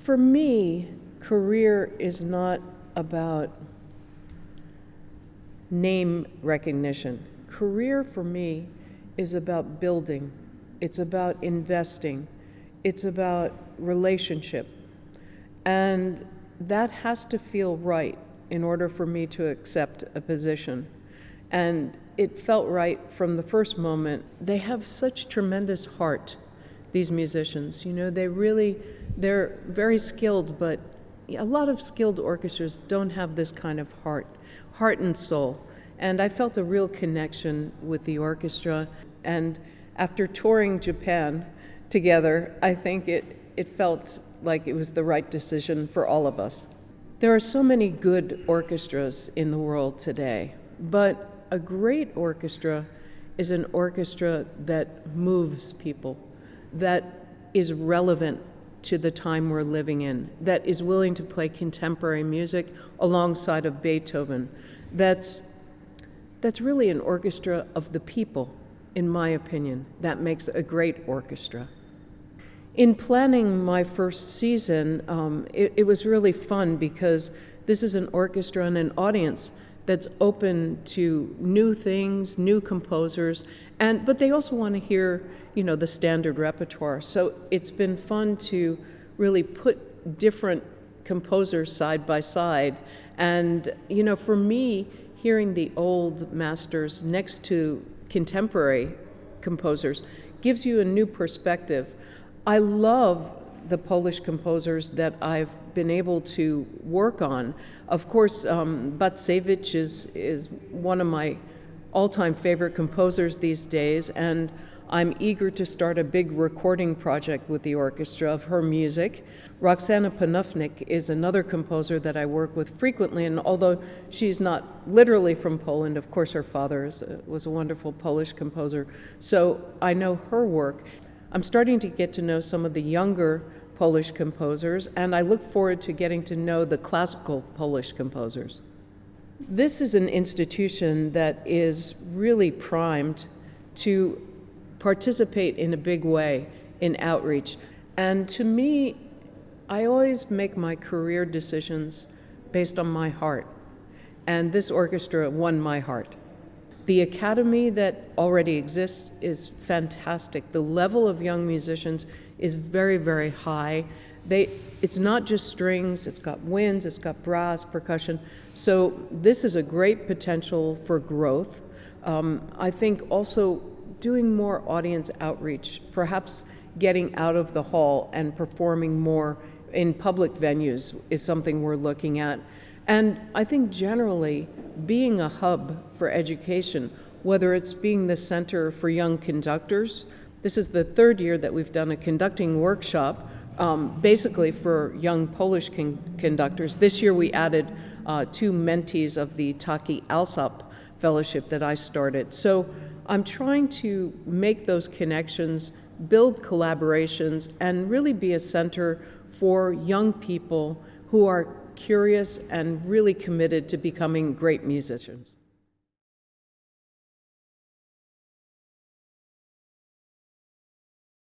For me, career is not about name recognition. Career for me is about building. It's about investing. It's about relationship. And that has to feel right in order for me to accept a position. And it felt right from the first moment. They have such tremendous heart, these musicians. You know, they're very skilled, but a lot of skilled orchestras don't have this kind of heart and soul. And I felt a real connection with the orchestra. And after touring Japan together, I think it felt like it was the right decision for all of us. There are so many good orchestras in the world today, but a great orchestra is an orchestra that moves people, that is relevant to the time we're living in, that is willing to play contemporary music alongside of Beethoven. That's really an orchestra of the people, in my opinion. That makes a great orchestra. In planning my first season, it was really fun because this is an orchestra and an audience that's open to new things, new composers, but they also want to hear, the standard repertoire. So it's been fun to really put different composers side by side. And, for me, hearing the old masters next to contemporary composers gives you a new perspective. I love the Polish composers that I've been able to work on. Of course, Bacewicz is one of my all-time favorite composers these days, and I'm eager to start a big recording project with the orchestra of her music. Roxana Panofnik is another composer that I work with frequently, and although she's not literally from Poland, of course her father was a wonderful Polish composer, so I know her work. I'm starting to get to know some of the younger Polish composers, and I look forward to getting to know the classical Polish composers. This is an institution that is really primed to participate in a big way in outreach. And to me, I always make my career decisions based on my heart. And this orchestra won my heart. The academy that already exists is fantastic. The level of young musicians is very, very high. It's not just strings, it's got winds, it's got brass, percussion. So this is a great potential for growth. I think also doing more audience outreach, perhaps getting out of the hall and performing more in public venues is something we're looking at. And I think generally being a hub for education, whether it's being the center for young conductors. This is the third year that we've done a conducting workshop, basically for young Polish conductors. This year we added 2 mentees of the Marin Alsop fellowship that I started. So I'm trying to make those connections, build collaborations, and really be a center for young people who are curious and really committed to becoming great musicians.